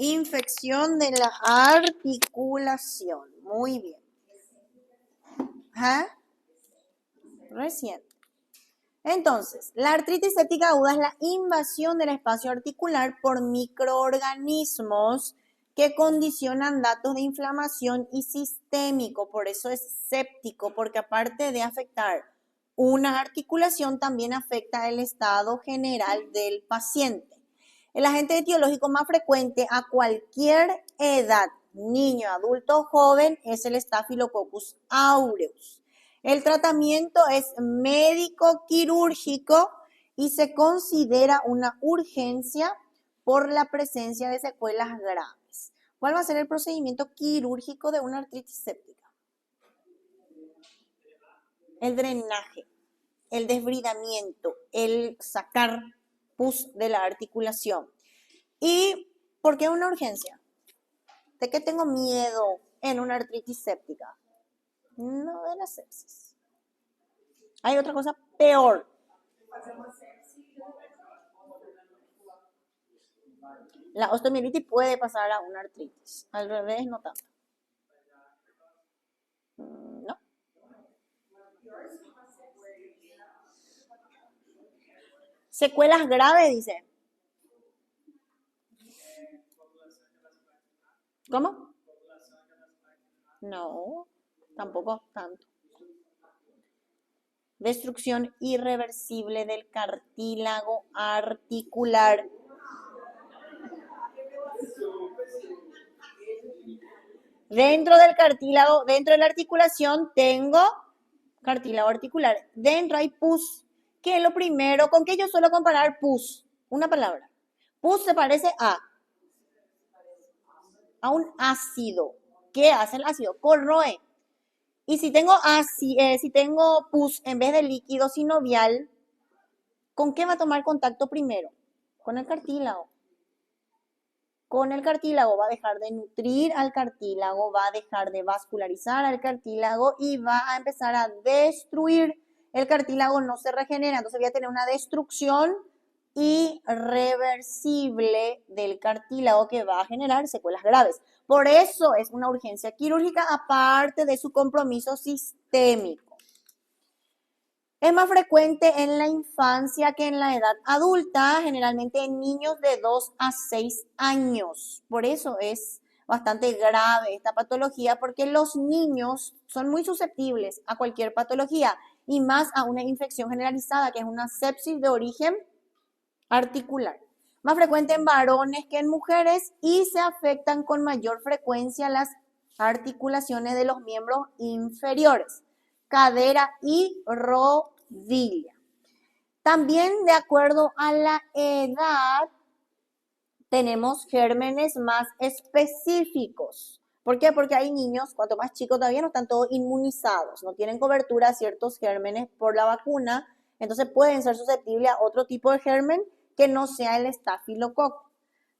Infección de la articulación. Muy bien. ¿Ah? Recién. Entonces, la artritis séptica aguda es la invasión del espacio articular por microorganismos que condicionan datos de inflamación y sistémico. Por eso es séptico, porque aparte de afectar una articulación, también afecta el estado general del paciente. El agente etiológico más frecuente a cualquier edad, niño, adulto o joven, es el Staphylococcus aureus. El tratamiento es médico-quirúrgico y se considera una urgencia por la presencia de secuelas graves. ¿Cuál va a ser el procedimiento quirúrgico de una artritis séptica? El drenaje, el desbridamiento, el sacar pus de la articulación. ¿Y por qué una urgencia? ¿De qué tengo miedo en una artritis séptica? No de la sepsis. Hay otra cosa peor. La osteomielitis puede pasar a una artritis. Al revés, no tanto. No. Secuelas graves, dice. ¿Cómo? No, tampoco tanto. Destrucción irreversible del cartílago articular. Dentro del cartílago, dentro de la articulación tengo cartílago articular. Dentro hay pus. ¿Qué es lo primero? ¿Con qué yo suelo comparar pus? Una palabra. Pus se parece a un ácido. ¿Qué hace el ácido? Corroe. Y si tengo pus en vez de líquido sinovial, ¿con qué va a tomar contacto primero? Con el cartílago. Con el cartílago va a dejar de nutrir al cartílago, va a dejar de vascularizar al cartílago y va a empezar a destruir. El cartílago no se regenera, entonces voy a tener una destrucción irreversible del cartílago que va a generar secuelas graves. Por eso es una urgencia quirúrgica, aparte de su compromiso sistémico. Es más frecuente en la infancia que en la edad adulta, generalmente en niños de 2 a 6 años. Por eso es bastante grave esta patología, porque los niños son muy susceptibles a cualquier patología y más a una infección generalizada, que es una sepsis de origen articular. Más frecuente en varones que en mujeres y se afectan con mayor frecuencia las articulaciones de los miembros inferiores, cadera y rodilla. También de acuerdo a la edad tenemos gérmenes más específicos. ¿Por qué? Porque hay niños, cuanto más chicos todavía no están todos inmunizados, no tienen cobertura a ciertos gérmenes por la vacuna, entonces pueden ser susceptibles a otro tipo de germen que no sea el estafilococo.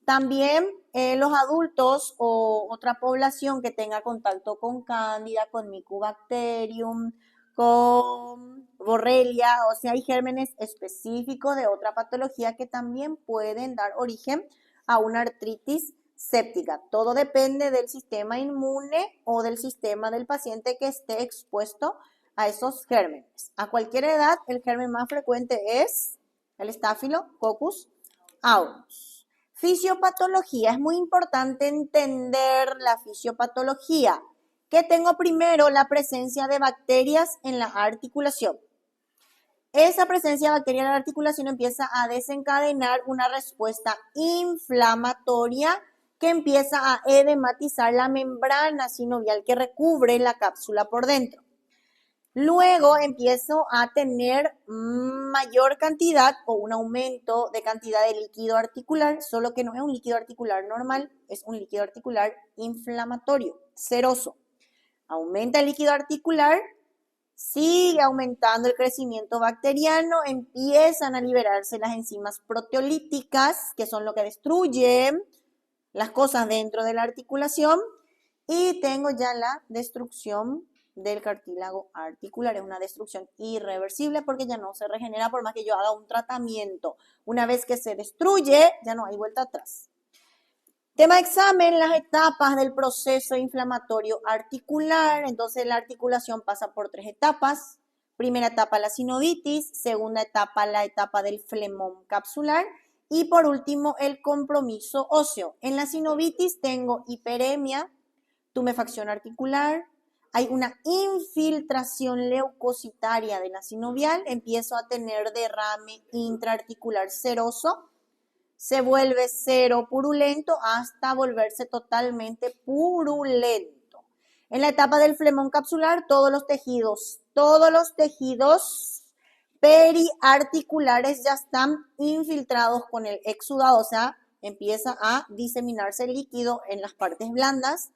También los adultos o otra población que tenga contacto con cándida, con mycobacterium, con borrelia, o sea, hay gérmenes específicos de otra patología que también pueden dar origen a una artritis séptica. Todo depende del sistema inmune o del sistema del paciente que esté expuesto a esos gérmenes. A cualquier edad, el germen más frecuente es el Staphylococcus aureus. Fisiopatología. Es muy importante entender la fisiopatología. Que tengo primero la presencia de bacterias en la articulación. Esa presencia de bacterias en la articulación empieza a desencadenar una respuesta inflamatoria que empieza a edematizar la membrana sinovial que recubre la cápsula por dentro. Luego empiezo a tener mayor cantidad o un aumento de cantidad de líquido articular, solo que no es un líquido articular normal, es un líquido articular inflamatorio, seroso. Aumenta el líquido articular, sigue aumentando el crecimiento bacteriano, empiezan a liberarse las enzimas proteolíticas, que son lo que destruyen las cosas dentro de la articulación, y tengo ya la destrucción del cartílago articular. Es una destrucción irreversible porque ya no se regenera por más que yo haga un tratamiento. Una vez que se destruye, ya no hay vuelta atrás. Tema de examen, las etapas del proceso inflamatorio articular. Entonces la articulación pasa por 3 etapas. Primera etapa la sinovitis, segunda etapa la etapa del flemón capsular y por último el compromiso óseo. En la sinovitis tengo hiperemia, tumefacción articular, hay una infiltración leucocitaria de la sinovial, empiezo a tener derrame intraarticular seroso, se vuelve cero purulento hasta volverse totalmente purulento. En la etapa del flemón capsular, todos los tejidos periarticulares ya están infiltrados con el exudado, o sea, empieza a diseminarse el líquido en las partes blandas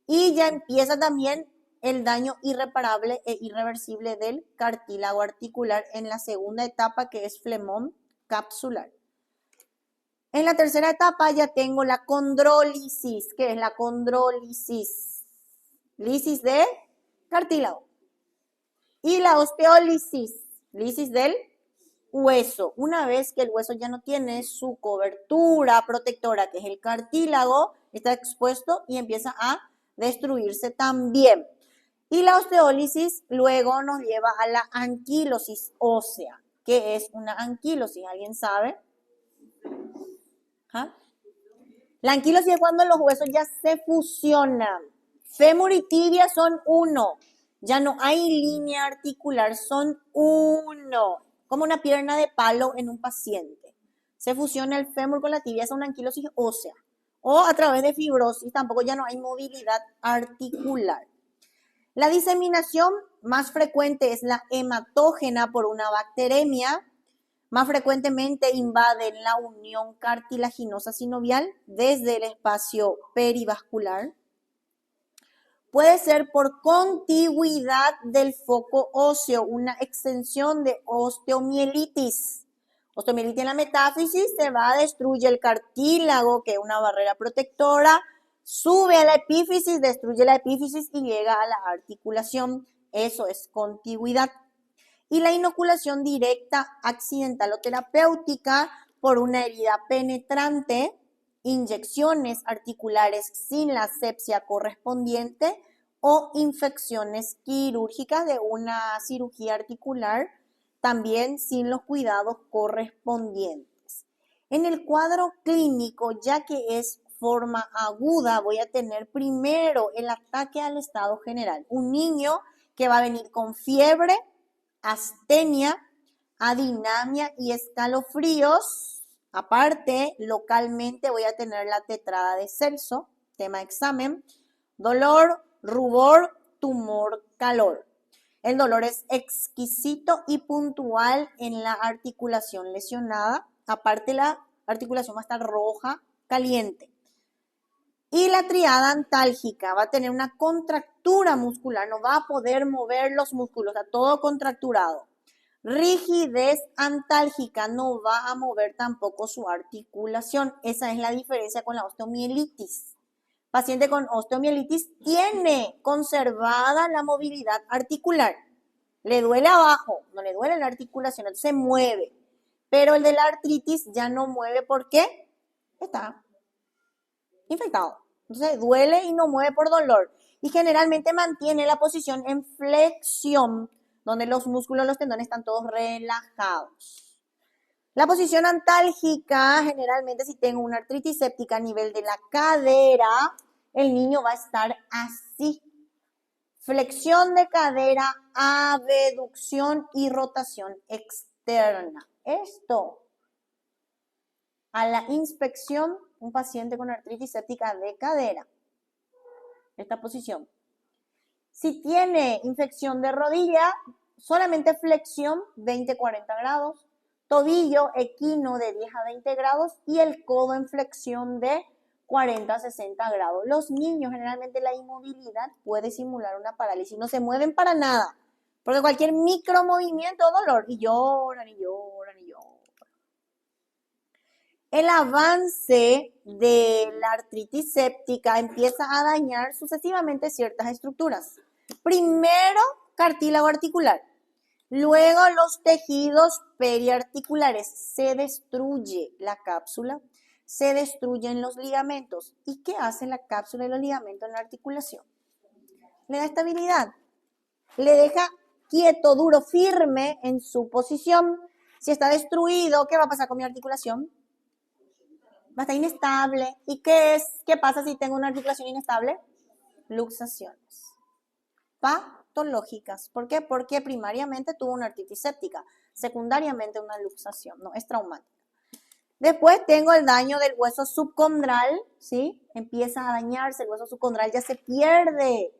y ya empieza también el daño irreparable e irreversible del cartílago articular en la segunda etapa, que es flemón capsular. En la tercera etapa ya tengo la condrólisis. ¿Qué es la condrólisis? Lisis de cartílago. Y la osteólisis, lisis del hueso. Una vez que el hueso ya no tiene su cobertura protectora, que es el cartílago, está expuesto y empieza a destruirse también. Y la osteólisis luego nos lleva a la anquilosis ósea. ¿Qué es una anquilosis? ¿Alguien sabe? ¿Ah? La anquilosis es cuando los huesos ya se fusionan. Fémur y tibia son uno. Ya no hay línea articular, son uno. Como una pierna de palo en un paciente. Se fusiona el fémur con la tibia, es una anquilosis ósea. O a través de fibrosis, tampoco ya no hay movilidad articular. La diseminación más frecuente es la hematógena por una bacteremia. Más frecuentemente invaden la unión cartilaginosa sinovial desde el espacio perivascular. Puede ser por contigüidad del foco óseo, una extensión de osteomielitis. Osteomielitis en la metáfisis se va, destruye el cartílago, que es una barrera protectora, sube a la epífisis, destruye la epífisis y llega a la articulación. Eso es contigüidad. Y la inoculación directa, accidental o terapéutica por una herida penetrante, inyecciones articulares sin la asepsia correspondiente o infecciones quirúrgicas de una cirugía articular, también sin los cuidados correspondientes. En el cuadro clínico, ya que es forma aguda, voy a tener primero el ataque al estado general. Un niño que va a venir con fiebre, astenia, adinamia y escalofríos. Aparte, localmente voy a tener la tetrada de Celso, tema examen, dolor, rubor, tumor, calor. El dolor es exquisito y puntual en la articulación lesionada. Aparte, la articulación va a estar roja, caliente. Y la triada antálgica va a tener una contractura muscular, no va a poder mover los músculos, está todo contracturado. Rigidez antálgica, no va a mover tampoco su articulación. Esa es la diferencia con la osteomielitis. Paciente con osteomielitis tiene conservada la movilidad articular. Le duele abajo, no le duele la articulación, entonces se mueve. Pero el de la artritis ya no mueve, ¿por qué? Está infectado. Entonces duele y no mueve por dolor. Y generalmente mantiene la posición en flexión, donde los músculos, los tendones están todos relajados. La posición antálgica, generalmente si tengo una artritis séptica a nivel de la cadera, el niño va a estar así. Flexión de cadera, abducción y rotación externa. Esto, a la inspección, un paciente con artritis séptica de cadera. Esta posición. Si tiene infección de rodilla, solamente flexión 20-40 grados, tobillo equino de 10 a 20 grados y el codo en flexión de 40 a 60 grados. Los niños, generalmente la inmovilidad puede simular una parálisis, no se mueven para nada, porque cualquier micromovimiento dolor y lloran y lloran y lloran. El avance de la artritis séptica empieza a dañar sucesivamente ciertas estructuras. Primero, cartílago articular. Luego, los tejidos periarticulares. Se destruye la cápsula. se destruyen los ligamentos. ¿Y qué hace la cápsula de los ligamentos en la articulación? Le da estabilidad, le deja quieto, duro, firme en su posición. Si está destruido, ¿qué va a pasar con mi articulación? Va a estar inestable. ¿Y qué pasa si tengo una articulación inestable? Luxaciones patológicas. ¿Por qué? Porque primariamente tuvo una artritis séptica, secundariamente una luxación, no es traumática. Después tengo el daño del hueso subcondral, ¿sí? Empieza a dañarse el hueso subcondral, ya se pierde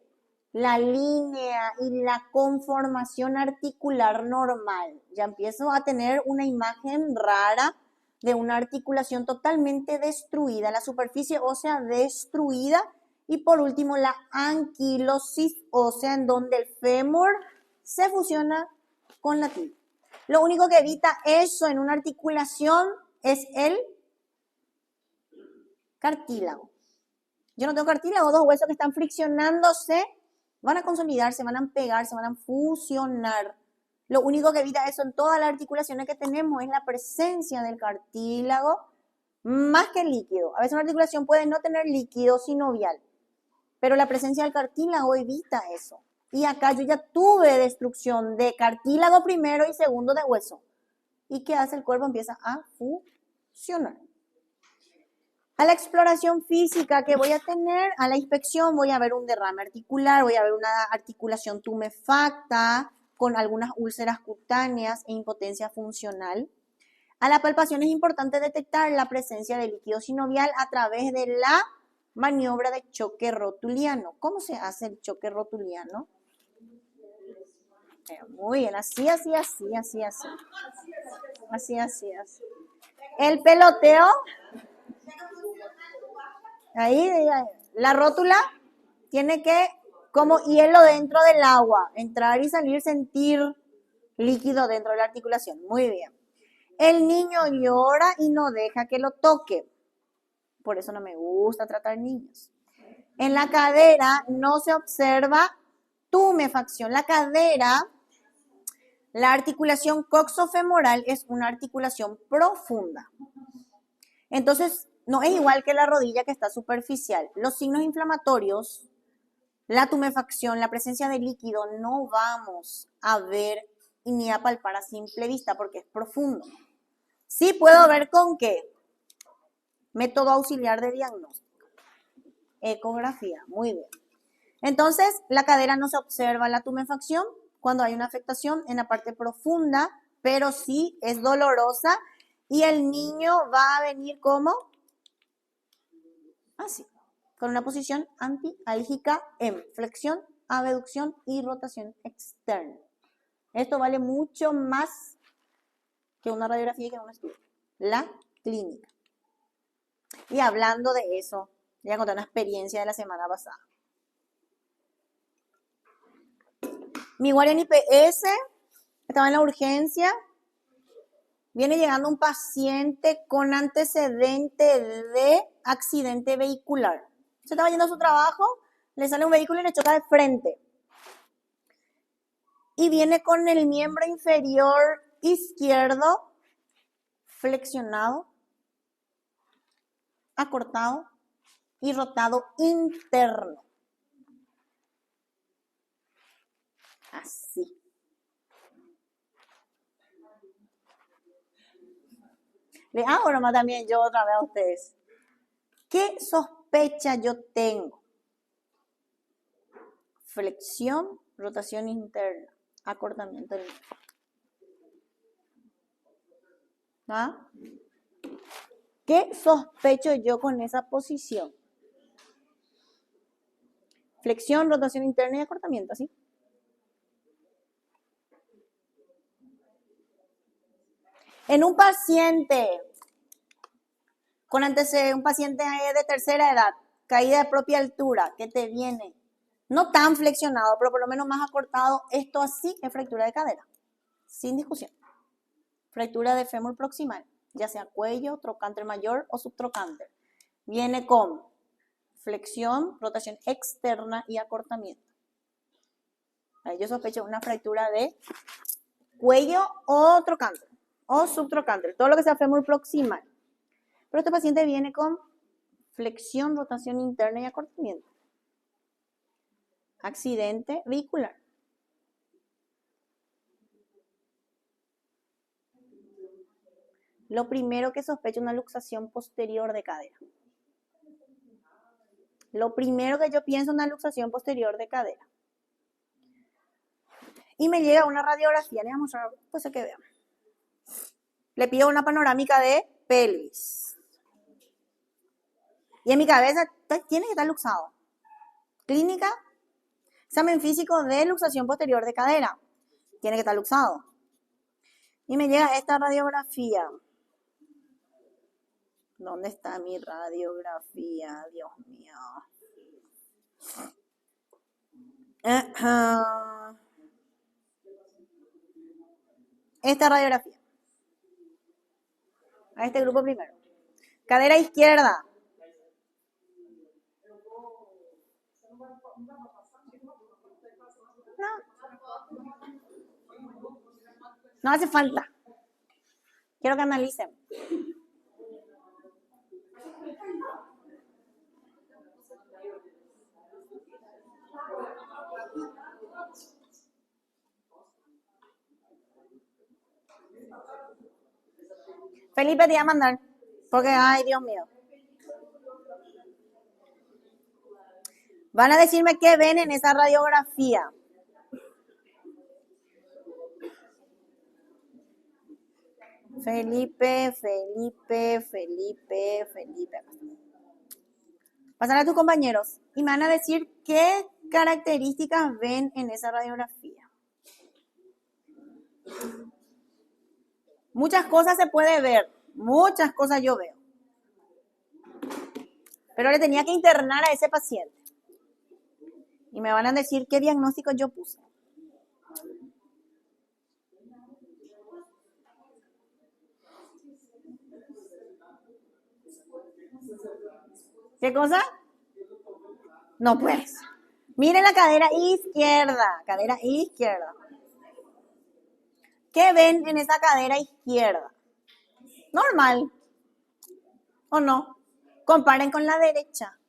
la línea y la conformación articular normal. Ya empiezo a tener una imagen rara de una articulación totalmente destruida, la superficie ósea destruida. Y por último, la anquilosis ósea, en donde el fémur se fusiona con la tibia. Lo único que evita eso en una articulación es el cartílago. Yo no tengo cartílago, dos huesos que están friccionándose, van a consolidarse, van a pegarse, van a fusionar. Lo único que evita eso en todas las articulaciones que tenemos es la presencia del cartílago más que el líquido. A veces una articulación puede no tener líquido sinovial, pero la presencia del cartílago evita eso. Y acá yo ya tuve destrucción de cartílago primero y segundo de hueso. ¿Y qué hace el cuerpo? Empieza a fusionar. A la exploración física que voy a tener, a la inspección, voy a ver un derrame articular, voy a ver una articulación tumefacta con algunas úlceras cutáneas e impotencia funcional. A la palpación es importante detectar la presencia de líquido sinovial a través de la maniobra de choque rotuliano. ¿Cómo se hace el choque rotuliano? Muy bien, así. El peloteo. Ahí, la rótula tiene que, como hielo dentro del agua, entrar y salir, sentir líquido dentro de la articulación. Muy bien. El niño llora y no deja que lo toque. Por eso no me gusta tratar niños. En la cadera no se observa tumefacción. La cadera, la articulación coxofemoral es una articulación profunda. Entonces, no es igual que la rodilla que está superficial. Los signos inflamatorios, la tumefacción, la presencia de líquido, no vamos a ver ni a palpar a simple vista porque es profundo. Sí puedo ver con qué. Método auxiliar de diagnóstico. Ecografía, muy bien. Entonces, la cadera no se observa la tumefacción cuando hay una afectación en la parte profunda, pero sí es dolorosa y el niño va a venir como así, con una posición antiálgica en flexión, abducción y rotación externa. Esto vale mucho más que una radiografía y que un estudio. La clínica. Y hablando de eso, voy a contar una experiencia de la semana pasada. Mi guardia en IPS estaba en la urgencia. Viene llegando un paciente con antecedente de accidente vehicular. Se estaba yendo a su trabajo, le sale un vehículo y le choca de frente. Y viene con el miembro inferior izquierdo flexionado, acortado y rotado interno. Así. Le hago nomás también yo otra vez a ustedes. ¿Qué sospecha yo tengo? Flexión, rotación interna, acortamiento del miembro. ¿Ah? ¿Qué sospecho yo con esa posición? Flexión, rotación interna y acortamiento, ¿sí? En un paciente con antecedentes, un paciente de tercera edad, caída de propia altura, que te viene no tan flexionado, pero por lo menos más acortado, esto así es fractura de cadera, sin discusión. Fractura de fémur proximal, ya sea cuello, trocánter mayor o subtrocánter. Viene con flexión, rotación externa y acortamiento. Yo sospecho una fractura de cuello o trocánter o subtrocánter, todo lo que sea fémur proximal. Pero este paciente viene con flexión, rotación interna y acortamiento. Accidente vehicular. Lo primero que sospecho es una luxación posterior de cadera. Lo primero que yo pienso es una luxación posterior de cadera. Y me llega una radiografía, le voy a mostrar, pues que vean. Le pido una panorámica de pelvis. Y en mi cabeza tiene que estar luxado. Clínica, examen físico de luxación posterior de cadera. Tiene que estar luxado. Y me llega esta radiografía. ¿Dónde está mi radiografía? Dios mío. Esta radiografía. A este grupo primero. Cadera izquierda. No hace falta. Quiero que analicen. Felipe te iba a mandar. Porque, ay, Dios mío. Van a decirme qué ven en esa radiografía. Felipe. Pasar a tus compañeros y me van a decir qué características ven en esa radiografía. Muchas cosas se puede ver, muchas cosas yo veo. Pero le tenía que internar a ese paciente. Y me van a decir qué diagnóstico yo puse. ¿Qué cosa? No pues. Miren la cadera izquierda. Cadera izquierda. ¿Qué ven en esa cadera izquierda? Normal. ¿O no? Comparen con la derecha.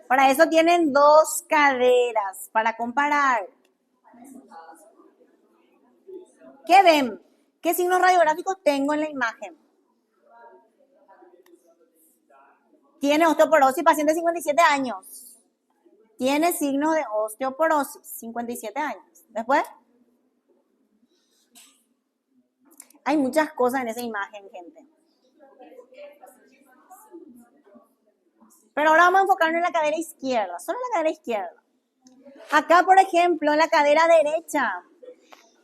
Para eso tienen dos caderas, para comparar. ¿Qué ven? ¿Qué signos radiográficos tengo en la imagen? Tiene osteoporosis, paciente de 57 años. Tiene signos de osteoporosis, 57 años. Después, hay muchas cosas en esa imagen, gente. Pero ahora vamos a enfocarnos en la cadera izquierda, solo en la cadera izquierda. Acá, por ejemplo, en la cadera derecha,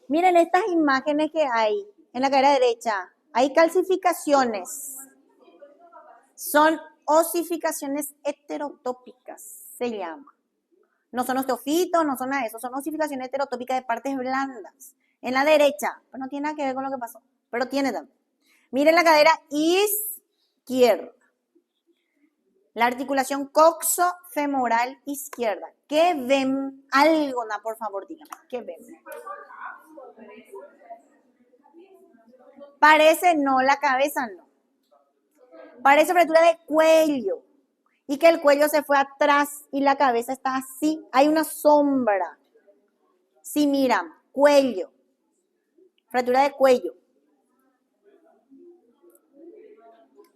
miren estas imágenes que hay en la cadera derecha. Hay calcificaciones. Son osificaciones heterotópicas, se llama. No son osteofitos, no son nada de eso, son osificaciones heterotópicas de partes blandas. En la derecha, pues no tiene nada que ver con lo que pasó, pero tiene también. Miren la cadera izquierda. La articulación coxofemoral izquierda. ¿Qué ven? Algo, por favor, díganme. ¿Qué ven? Parece no, la cabeza no. Parece fractura de cuello. Y que el cuello se fue atrás y la cabeza está así. Hay una sombra. Sí, miran, cuello. Fractura de cuello.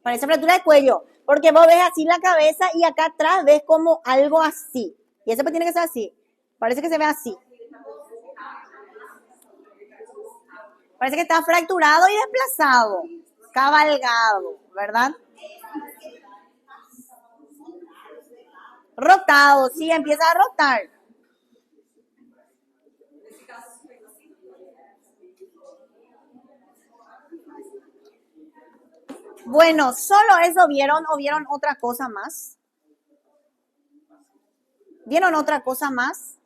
Parece fractura de cuello. Porque vos ves así la cabeza y acá atrás ves como algo así. Y eso pues tiene que ser así. Parece que se ve así. Parece que está fracturado y desplazado. Cabalgado, ¿verdad? Rotado, sí, empieza a rotar. Bueno, ¿solo eso vieron o vieron otra cosa más? ¿Vieron otra cosa más?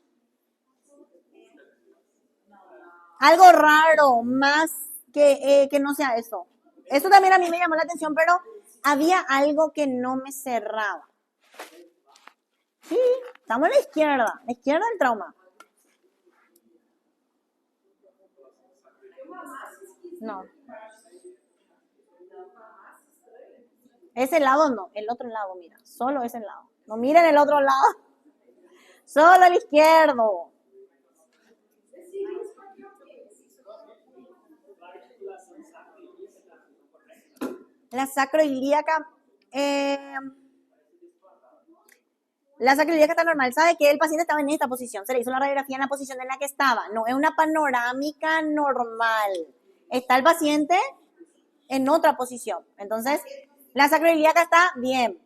Algo raro, más que no sea eso. Eso también a mí me llamó la atención, pero había algo que no me cerraba. Sí, estamos a la izquierda del trauma. No. Ese lado no, el otro lado, mira, solo ese lado. No miren el otro lado, solo el izquierdo. La sacroiliaca, la sacroiliaca está normal. ¿Sabe que el paciente estaba en esta posición? Se le hizo la radiografía en la posición en la que estaba. No es una panorámica normal. Está el paciente en otra posición. Entonces, la sacroiliaca está bien.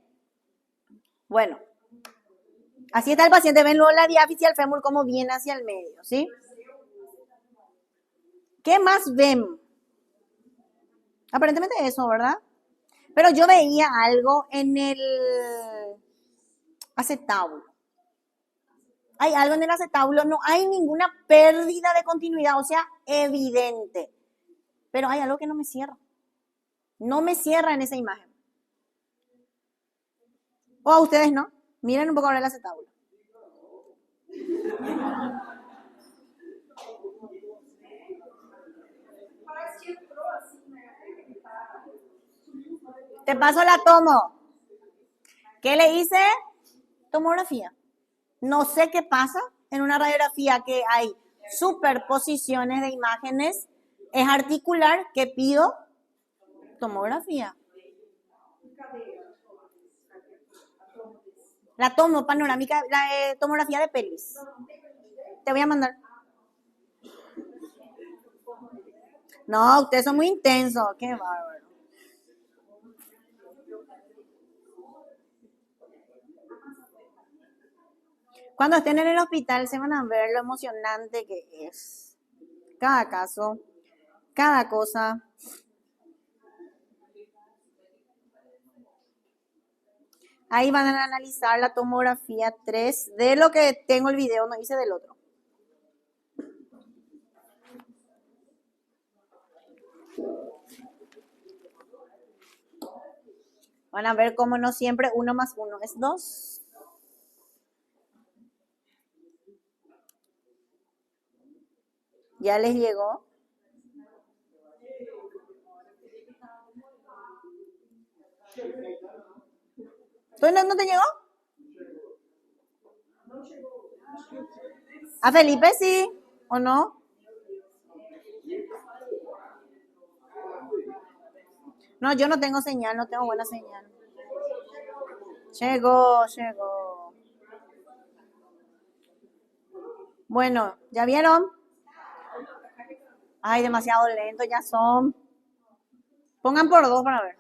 Bueno, así está el paciente. Ven luego la diáfisis al fémur como viene hacia el medio, ¿sí? ¿Qué más ven? Aparentemente eso, ¿verdad? Pero yo veía algo en el acetábulo. Hay algo en el acetábulo, no hay ninguna pérdida de continuidad, o sea, evidente. Pero hay algo que no me cierra. No me cierra en esa imagen. O a ustedes no. Miren un poco ahora el acetábulo. Te paso la tomo. ¿Qué le hice? Tomografía. No sé qué pasa en una radiografía que hay superposiciones de imágenes. Es articular que pido tomografía. La tomo panorámica, la tomografía de pelvis. Te voy a mandar. No, ustedes son muy intensos. Qué bárbaro. Cuando estén en el hospital se van a ver lo emocionante que es. Cada caso, cada cosa. Ahí van a analizar la tomografía 3 de lo que tengo el video, no hice del otro. Van a ver cómo no siempre 1 más 1 es 2. ¿Ya les llegó? ¿No te llegó? ¿A Felipe sí o no? No, yo no tengo señal, no tengo buena señal. Llegó. Bueno, ¿ya vieron? Ay, demasiado lento ya son. Pongan por 2 para ver.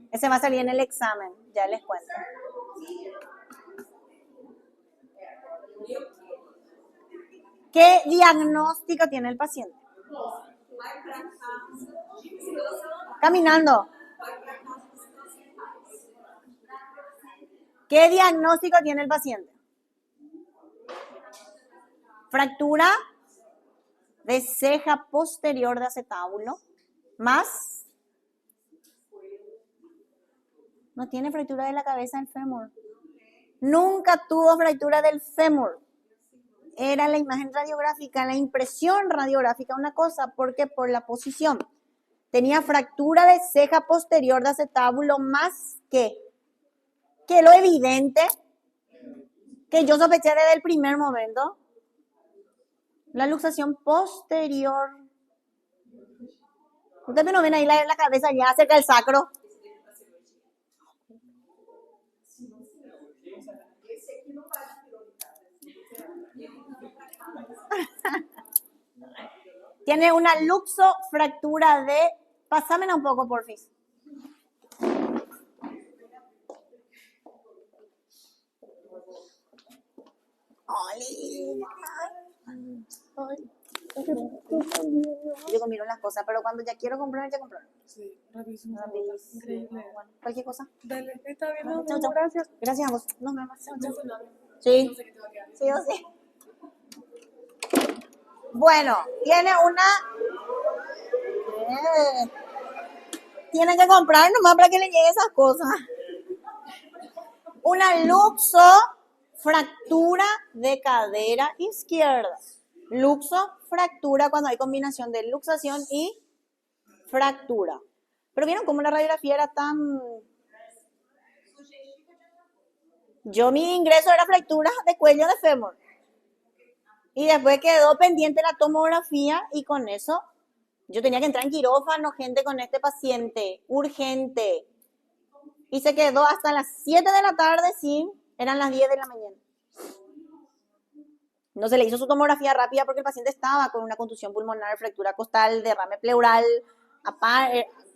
Ese va a salir en el examen, ya les cuento. ¿Qué diagnóstico tiene el paciente? Caminando. ¿Qué diagnóstico tiene el paciente? Fractura de ceja posterior de acetábulo, más no tiene fractura de la cabeza del fémur. Nunca tuvo fractura del fémur. Era la imagen radiográfica, la impresión radiográfica, una cosa, porque por la posición. Tenía fractura de ceja posterior de acetábulo más que lo evidente, que yo sospeché desde el primer momento, la luxación posterior. Ustedes no ven ahí la cabeza ya cerca del sacro. Tiene una luxofractura de... Pásamela un poco, porfis. Yo combino las cosas, pero cuando ya quiero comprar, ya compro. Sí, rapidísimo. Increíble. Bueno, cualquier cosa. Dale, está bien, no, Chau, chau. gracias. Gracias a vos. Nos vemos. Chau, chau. Sí. Sí. Sí o sí. Bueno, tiene una Tienen que comprar nomás para que le lleguen esas cosas. Una luxofractura de cadera izquierda. Luxofractura cuando hay combinación de luxación y fractura. Pero vieron cómo la radiografía era tan... Yo mi ingreso era fractura de cuello de fémur. Y después quedó pendiente la tomografía y con eso yo tenía que entrar en quirófano, gente, con este paciente, urgente. Y se quedó hasta las 7 de la tarde, sí, eran las 10 de la mañana. No se le hizo su tomografía rápida porque el paciente estaba con una contusión pulmonar, fractura costal, derrame pleural,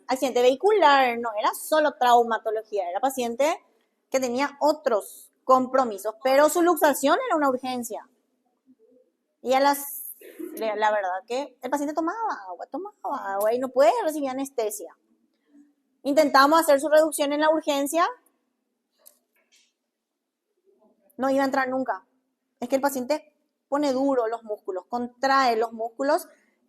accidente vehicular, no era solo traumatología, era paciente que tenía otros compromisos, pero su luxación era una urgencia. Y la verdad que el paciente tomaba agua y no puede recibir anestesia. Intentamos hacer su reducción en la urgencia, no iba a entrar nunca. Es que el paciente pone duro los músculos, contrae los músculos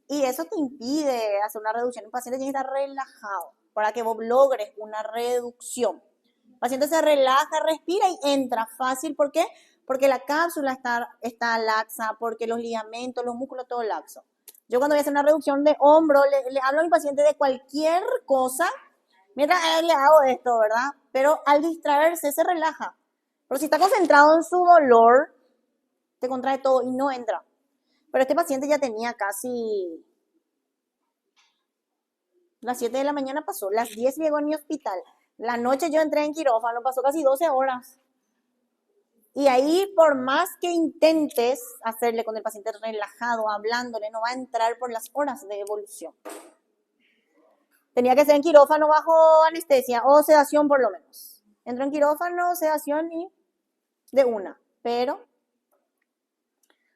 y eso te impide hacer una reducción. El paciente tiene que estar relajado para que vos logres una reducción. El paciente se relaja, respira y entra fácil. ¿Por qué? Porque la cápsula está laxa, porque los ligamentos, los músculos, todo laxo. Yo cuando voy a hacer una reducción de hombro, le hablo a mi paciente de cualquier cosa, mientras le hago esto, ¿verdad? Pero al distraerse se relaja. Pero si está concentrado en su dolor, te contrae todo y no entra. Pero este paciente ya tenía casi... Las 7 de la mañana pasó, las 10 llegó a mi hospital. La noche yo entré en quirófano, pasó casi 12 horas. Y ahí, por más que intentes hacerle con el paciente relajado, hablándole, no va a entrar por las horas de evolución. Tenía que ser en quirófano bajo anestesia o sedación por lo menos. Entró en quirófano, sedación y de una. Pero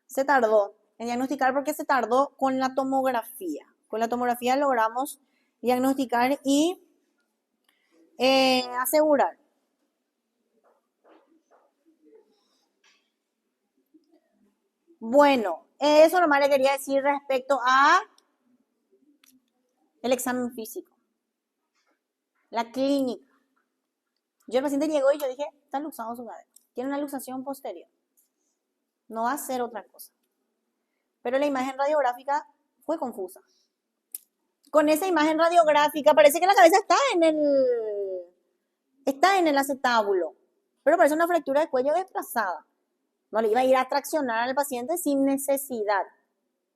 se tardó en diagnosticar porque se tardó con la tomografía. Con la tomografía logramos diagnosticar y asegurar. Bueno, eso nomás le quería decir respecto a el examen físico, la clínica. Yo el paciente llegó y yo dije, está luxado su cadera, tiene una luxación posterior, no va a ser otra cosa. Pero la imagen radiográfica fue confusa. Con esa imagen radiográfica parece que la cabeza está en el acetábulo, pero parece una fractura de cuello desplazada. No le iba a ir a traccionar al paciente sin necesidad.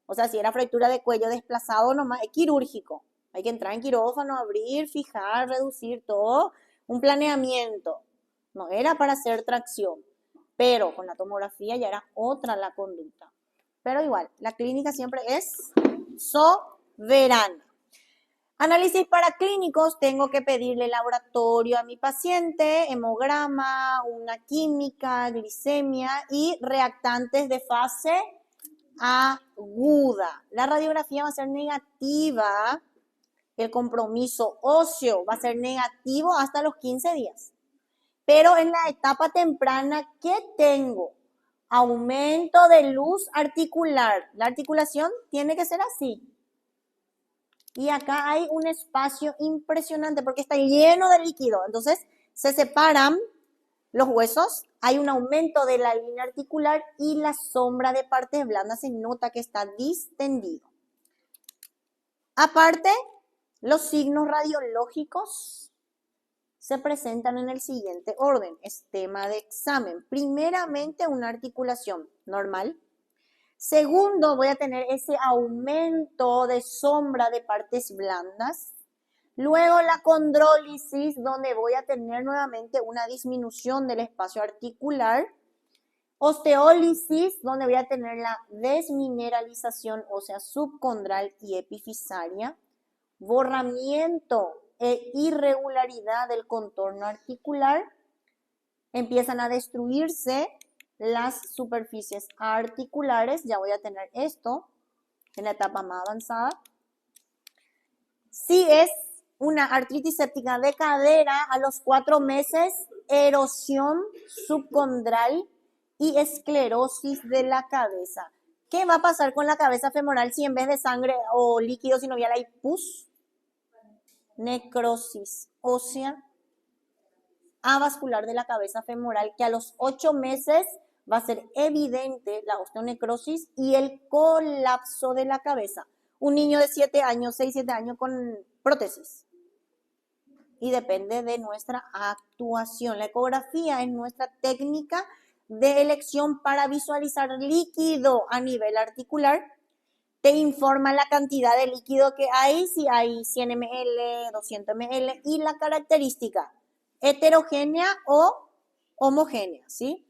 O sea, si era fractura de cuello desplazado, nomás es quirúrgico. Hay que entrar en quirófano, abrir, fijar, reducir, todo un planeamiento. No era para hacer tracción, pero con la tomografía ya era otra la conducta. Pero igual, la clínica siempre es soberana. Análisis paraclínicos, tengo que pedirle laboratorio a mi paciente, hemograma, una química, glicemia y reactantes de fase aguda. La radiografía va a ser negativa, el compromiso óseo va a ser negativo hasta los 15 días. Pero en la etapa temprana, ¿qué tengo? Aumento de luz articular. La articulación tiene que ser así. Y acá hay un espacio impresionante porque está lleno de líquido. Entonces se separan los huesos, hay un aumento de la línea articular y la sombra de partes blandas se nota que está distendido. Aparte, los signos radiológicos se presentan en el siguiente orden. Es tema de examen. Primeramente, una articulación normal. Segundo, voy a tener ese aumento de sombra de partes blandas. Luego la condrólisis, donde voy a tener nuevamente una disminución del espacio articular. Osteólisis, donde voy a tener la desmineralización ósea subcondral y epifisaria. Borramiento e irregularidad del contorno articular. Empiezan a destruirse las superficies articulares, ya voy a tener esto en la etapa más avanzada. Si es una artritis séptica de cadera, a los 4 meses, erosión subcondral y esclerosis de la cabeza. ¿Qué va a pasar con la cabeza femoral si en vez de sangre o líquido sinovial hay pus? Necrosis ósea avascular de la cabeza femoral, que a los 8 meses va a ser evidente la osteonecrosis y el colapso de la cabeza. Un niño de 7 años, 6, 7 años con prótesis. Y depende de nuestra actuación. La ecografía es nuestra técnica de elección para visualizar líquido a nivel articular. Te informa la cantidad de líquido que hay, si hay 100 ml, 200 ml y la característica heterogénea o homogénea, ¿sí?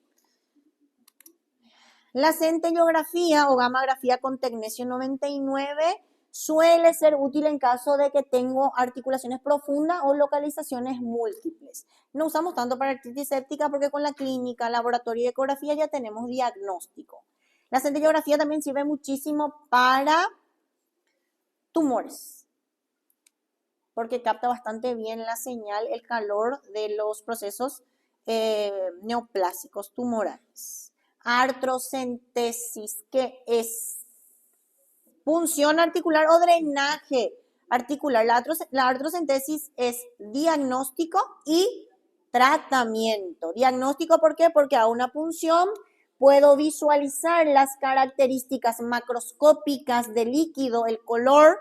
La centellografía o gammagrafía con tecnesio 99 suele ser útil en caso de que tengo articulaciones profundas o localizaciones múltiples. No usamos tanto para artritis séptica porque con la clínica, laboratorio y ecografía ya tenemos diagnóstico. La centellografía también sirve muchísimo para tumores, porque capta bastante bien la señal, el calor de los procesos neoplásicos tumorales. Artrocentesis, que es punción articular o drenaje articular. La artrocentesis es diagnóstico y tratamiento. Diagnóstico, ¿por qué? Porque a una punción puedo visualizar las características macroscópicas del líquido, el color.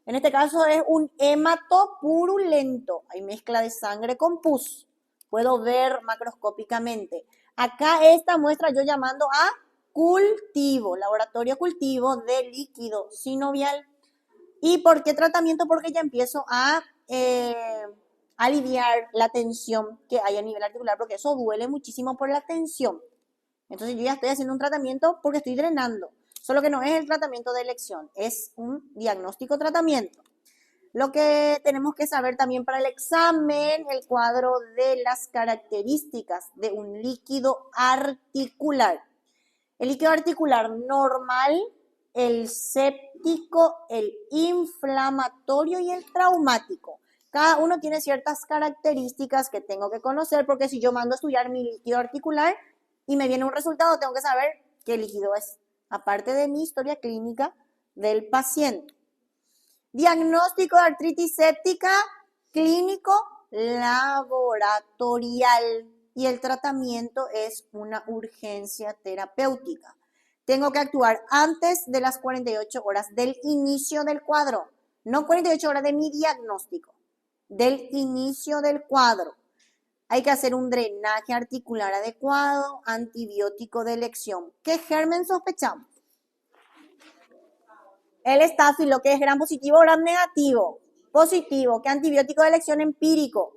En este caso es un hemato purulento. Hay mezcla de sangre con pus. Puedo ver macroscópicamente. Acá esta muestra yo llamando a cultivo, laboratorio cultivo de líquido sinovial. ¿Y por qué tratamiento? Porque ya empiezo a aliviar la tensión que hay a nivel articular, porque eso duele muchísimo por la tensión. Entonces yo ya estoy haciendo un tratamiento porque estoy drenando. Solo que no es el tratamiento de elección, es un diagnóstico tratamiento. Lo que tenemos que saber también para el examen, el cuadro de las características de un líquido articular. El líquido articular normal, el séptico, el inflamatorio y el traumático. Cada uno tiene ciertas características que tengo que conocer, porque si yo mando a estudiar mi líquido articular y me viene un resultado, tengo que saber qué líquido es, aparte de mi historia clínica del paciente. Diagnóstico de artritis séptica, clínico, laboratorial. Y el tratamiento es una urgencia terapéutica. Tengo que actuar antes de las 48 horas del inicio del cuadro, no 48 horas de mi diagnóstico, del inicio del cuadro. Hay que hacer un drenaje articular adecuado, antibiótico de elección. ¿Qué germen sospechamos? El estáfilo, que es gram positivo o gram negativo. Positivo, ¿qué antibiótico de elección empírico?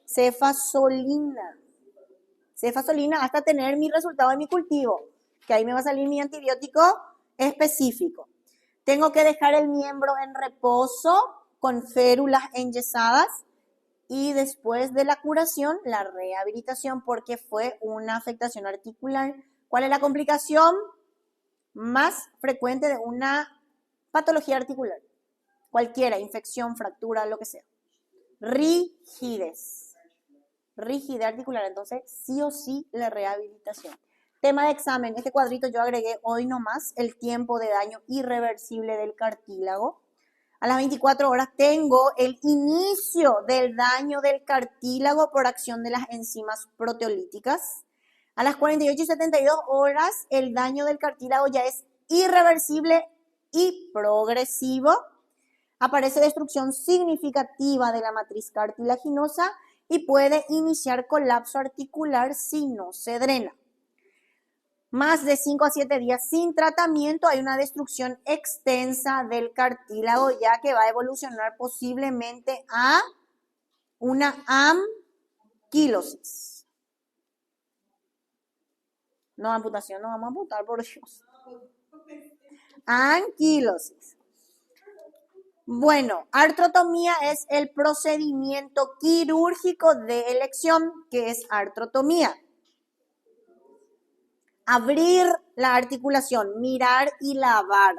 Cefazolina. Cefazolina hasta tener mi resultado de mi cultivo, que ahí me va a salir mi antibiótico específico. Tengo que dejar el miembro en reposo con férulas enyesadas y después de la curación, la rehabilitación, porque fue una afectación articular. ¿Cuál es la complicación más frecuente de una patología articular? Cualquiera, infección, fractura, lo que sea. Rigidez articular, entonces sí o sí la rehabilitación. Tema de examen, este cuadrito yo agregué hoy nomás el tiempo de daño irreversible del cartílago. A las 24 horas tengo el inicio del daño del cartílago por acción de las enzimas proteolíticas. A las 48 y 72 horas el daño del cartílago ya es irreversible y progresivo. Aparece destrucción significativa de la matriz cartilaginosa y puede iniciar colapso articular si no se drena. Más de 5 a 7 días sin tratamiento hay una destrucción extensa del cartílago, ya que va a evolucionar posiblemente a una anquilosis. No amputación, no vamos a amputar, por Dios. Anquilosis. Bueno, artrotomía es el procedimiento quirúrgico de elección, que es artrotomía. Abrir la articulación, mirar y lavar.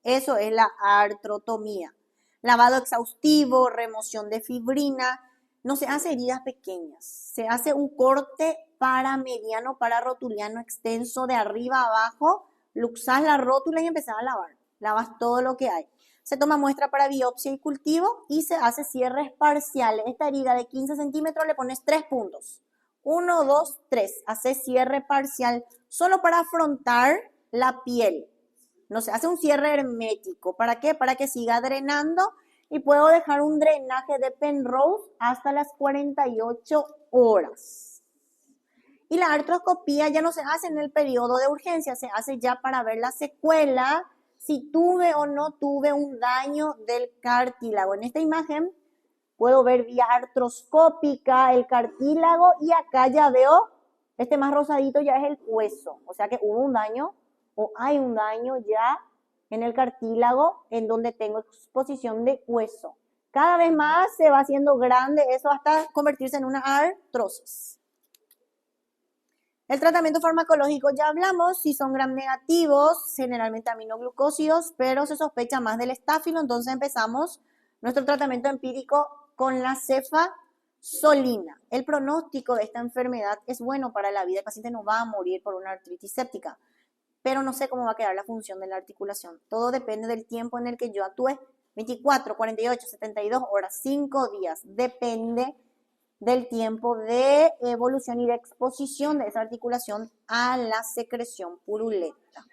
Eso es la artrotomía. Lavado exhaustivo, remoción de fibrina. No se hace heridas pequeñas. Se hace un corte paramediano, pararotuliano extenso de arriba a abajo luxás la rótula y empezás a lavar. Lavas todo lo que hay. Se toma muestra para biopsia y cultivo y se hace cierres parciales. Esta herida de 15 centímetros le pones 3 puntos. 1, 2, 3. Hace cierre parcial solo para afrontar la piel. No se hace un cierre hermético. ¿Para qué? Para que siga drenando y puedo dejar un drenaje de Penrose hasta las 48 horas. Y la artroscopía ya no se hace en el periodo de urgencia, se hace ya para ver la secuela, si tuve o no tuve un daño del cartílago. En esta imagen puedo ver vía artroscópica el cartílago y acá ya veo, este más rosadito ya es el hueso. O sea que hubo un daño o hay un daño ya en el cartílago en donde tengo exposición de hueso. Cada vez más se va haciendo grande eso hasta convertirse en una artrosis. El tratamiento farmacológico ya hablamos, si son gram negativos, generalmente aminoglucósidos, pero se sospecha más del estáfilo, entonces empezamos nuestro tratamiento empírico con la cefazolina. El pronóstico de esta enfermedad es bueno para la vida, el paciente no va a morir por una artritis séptica, pero no sé cómo va a quedar la función de la articulación. Todo depende del tiempo en el que yo actúe, 24, 48, 72 horas, 5 días, depende del tiempo de evolución y de exposición de esa articulación a la secreción purulenta.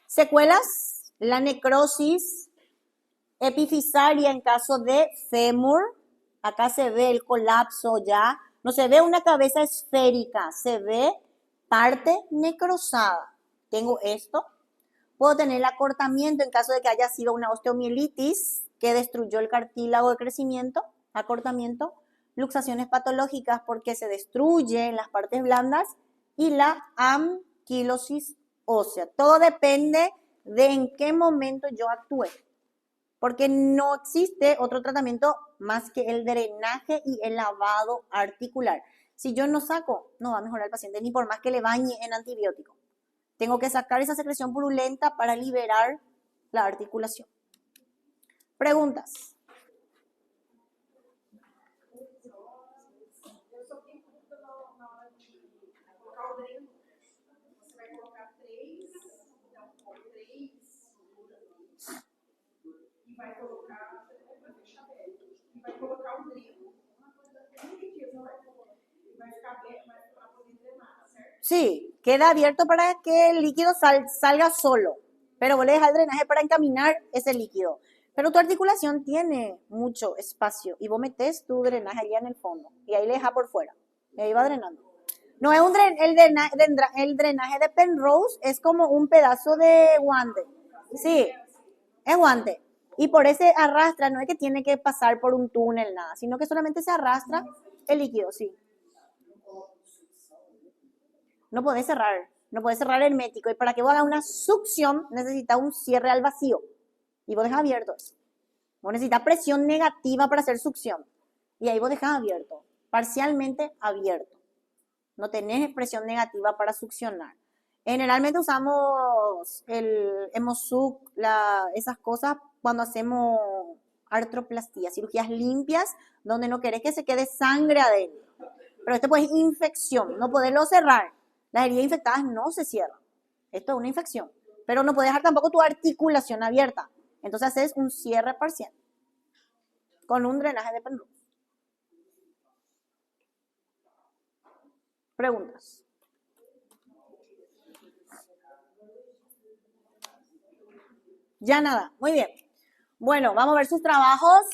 Secuelas, la necrosis epifisaria en caso de fémur. Acá se ve el colapso ya. No se ve una cabeza esférica, se ve parte necrosada. Tengo esto. Puedo tener el acortamiento en caso de que haya sido una osteomielitis que destruyó el cartílago de crecimiento, acortamiento, luxaciones patológicas porque se destruyen las partes blandas y la anquilosis ósea. Todo depende de en qué momento yo actúe, porque no existe otro tratamiento más que el drenaje y el lavado articular. Si yo no saco, no va a mejorar el paciente ni por más que le bañe en antibiótico. Tengo que sacar esa secreción purulenta para liberar la articulación. Preguntas. Sí, queda abierto para que el líquido salga solo, pero vos le dejas el drenaje para encaminar ese líquido. Pero tu articulación tiene mucho espacio y vos metés tu drenaje allá en el fondo y ahí le dejas por fuera y ahí va drenando. No es el drenaje de Penrose, es como un pedazo de guante. Sí, es guante. Y por ese arrastra, no es que tiene que pasar por un túnel, nada, sino que solamente se arrastra el líquido, sí. No podés cerrar hermético. Y para que vos hagas una succión, necesitas un cierre al vacío. Y vos dejas abierto eso. Vos necesitas presión negativa para hacer succión. Y ahí vos dejas abierto, parcialmente abierto. No tenés presión negativa para succionar. Generalmente usamos el Hemosuc, esas cosas cuando hacemos artroplastía, cirugías limpias, donde no querés que se quede sangre adentro. Pero esto pues es infección, no poderlo cerrar. Las heridas infectadas no se cierran. Esto es una infección. Pero no puedes dejar tampoco tu articulación abierta. Entonces haces un cierre parcial con un drenaje de Penrose. Preguntas. Ya nada. Muy bien. Bueno, vamos a ver sus trabajos.